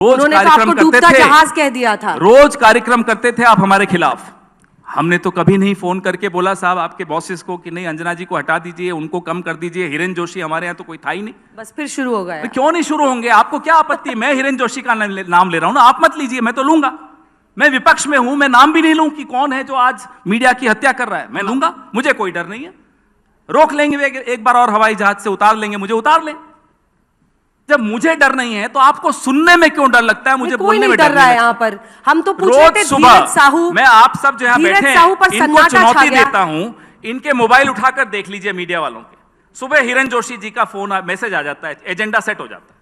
रोज कार्यक्रम करते थे, जहाज कह दिया था। रोज कार्यक्रम करते थे आप हमारे खिलाफ। हमने तो कभी नहीं फोन करके बोला साहब आपके बॉसेस को कि नहीं अंजना जी को हटा दीजिए, उनको कम कर दीजिए, हिरेन जोशी हमारे यहाँ तो कोई था ही नहीं। बस फिर शुरू हो गया। क्यों नहीं शुरू होंगे? आपको क्या आपत्ति? मैं हिरेन जोशी का नाम ले रहा हूं ना, आप मत लीजिए, मैं तो लूंगा। मैं विपक्ष में हूं, मैं नाम भी नहीं लूं कि कौन है जो आज मीडिया की हत्या कर रहा है। मैं लूंगा, मुझे कोई डर नहीं है। रोक लेंगे एक बार और, हवाई जहाज से उतार लेंगे, मुझे उतार लें। जब मुझे डर नहीं है तो आपको सुनने में क्यों डर लगता है? मुझे बोलने में डर रहा है। यहाँ पर हम तो पूछ रहे थे सुबह साहू, मैं आप सब जो यहाँ बैठे हैं इनको चुनौती गया। देता हूं, इनके मोबाइल उठाकर देख लीजिए मीडिया वालों के। सुबह हिरेन जोशी जी का फोन मैसेज आ जाता है, एजेंडा सेट हो जाता है।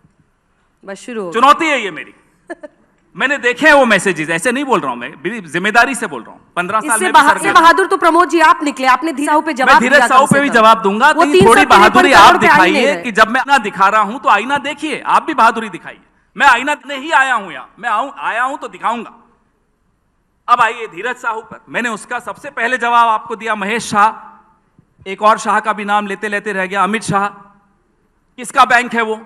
बस शुरू। चुनौती है ये मेरी। मैंने देखे हैं वो मैसेजेस, ऐसे नहीं बोल रहा हूं मैं, जिम्मेदारी से बोल रहा हूं। 15 साल में बहादुर तो प्रमोद जी आप निकले, आपने धीरज साहू पे जवाब दिया। धीरज साहू पे भी जवाब दूंगा। थोड़ी बहादुरी आप दिखाइए कि जब मैं आईना दिखा रहा हूं तो आईना देखिए, आप भी बहादुरी दिखाइए। मैं आईना नहीं आया हूं यहां, मैं आया हूं तो दिखाऊंगा। अब आइए धीरज साहू पर, मैंने उसका सबसे पहले जवाब आपको दिया। महेश शाह, एक और शाह का भी नाम लेते लेते रह गया, अमित शाह। किसका बैंक है वो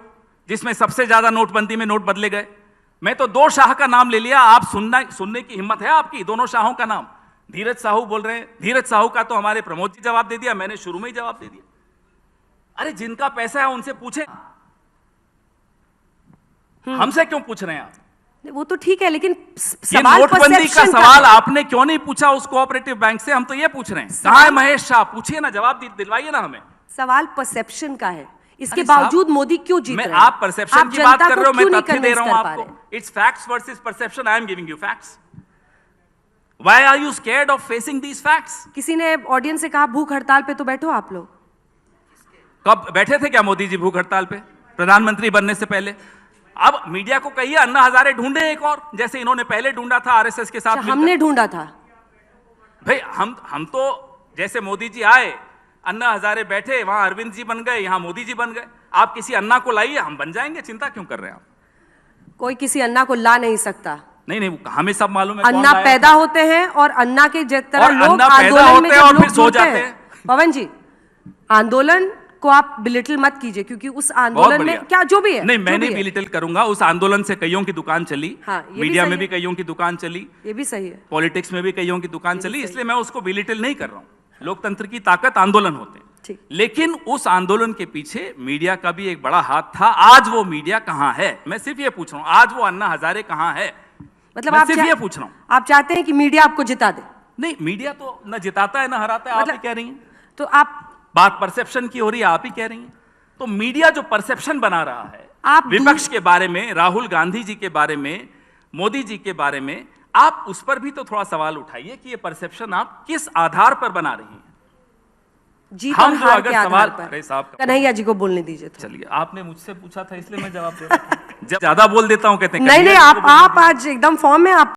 जिसमें सबसे ज्यादा नोटबंदी में नोट बदले गए? मैं तो 2 शाह का नाम ले लिया। आप सुनने की हिम्मत है आपकी? दोनों शाहों का नाम धीरज साहू बोल रहे हैं। धीरज साहू का तो हमारे प्रमोद जी जवाब दे दिया, मैंने शुरू में ही जवाब दे दिया। अरे जिनका पैसा है उनसे पूछे, हमसे क्यों पूछ रहे हैं आप? वो तो ठीक है, लेकिन सवाल नोटबंदी का सवाल आपने क्यों नहीं पूछा उस कोऑपरेटिव बैंक से? हम तो ये पूछ रहे हैं, कहां है महेश शाह? पूछिए ना, जवाब दिलवाइए ना हमें। सवाल परसेप्शन का है, इसके बावजूद मोदी क्यों जीत रहे हैं? आप परसेप्शन की बात कर रहे हो, मैं तथ्य दे रहा हूं आपको। It's facts versus perception, I am giving you facts. Why are you scared of facing these facts? किसी ने ऑडियंस से कहा भूख हड़ताल पे तो बैठो आप लोग। कब बैठे थे क्या मोदी जी भूख हड़ताल पे प्रधानमंत्री बनने से पहले? अब मीडिया को कहिए अन्ना हजारे ढूंढे एक और, जैसे इन्होंने पहले ढूंढा था आरएसएस के साथ। हमने ढूंढा था भाई, हम तो जैसे मोदी जी आए, अन्ना हजारे बैठे, वहां अरविंद जी बन गए, यहां मोदी जी बन गए। आप किसी अन्ना को लाइए, हम बन जाएंगे, चिंता क्यों कर रहे हैं आप? कोई किसी अन्ना को ला नहीं सकता। नहीं, हमें सब मालूम है। अन्ना पैदा होते हैं और अन्ना के तरह लोग आंदोलन में और फिर सो जाते हैं। पवन जी, आंदोलन को आप बिलिटल मत कीजिए, क्योंकि उस आंदोलन में क्या जो भी है, नहीं मैं नहीं बिलिटल करूंगा। उस आंदोलन से कईयों की दुकान चली। हाँ, मीडिया में भी कईयों की दुकान चली, ये भी सही है। पॉलिटिक्स में भी कईयों की दुकान चली, इसलिए मैं उसको बिलिटल नहीं कर रहा हूं। लोकतंत्र की ताकत आंदोलन होते हैं, लेकिन उस आंदोलन के पीछे मीडिया का भी एक बड़ा हाथ था। आज वो मीडिया कहां है? मैं सिर्फ ये पूछ रहा हूं, आज वो अन्ना हजारे कहां है? मतलब आप सिर्फ ये पूछ रहा हूं। आप चाहते हैं कि मीडिया आपको जिता दे? नहीं, मीडिया तो न जिताता है न हराता है। आप ही कह रही हैं। तो आप बात परसेप्शन की हो रही है, आप ही कह रही हैं। तो मीडिया जो परसेप्शन बना रहा है आप विपक्ष के बारे में, राहुल गांधी जी के बारे में, मोदी जी के बारे में, आप उस पर भी तो थोड़ा सवाल उठाइए कि ये परसेप्शन आप किस आधार पर बना रही हैं? जीत और हार के आधार पर। अरे साहब, कन्हैया जी को बोलने दीजिए। चलिए, आपने मुझसे पूछा था इसलिए मैं जवाब दे रहा हूं। जब ज्यादा बोल देता हूं कहते हैं नहीं, आप आज एकदम फॉर्म में। आप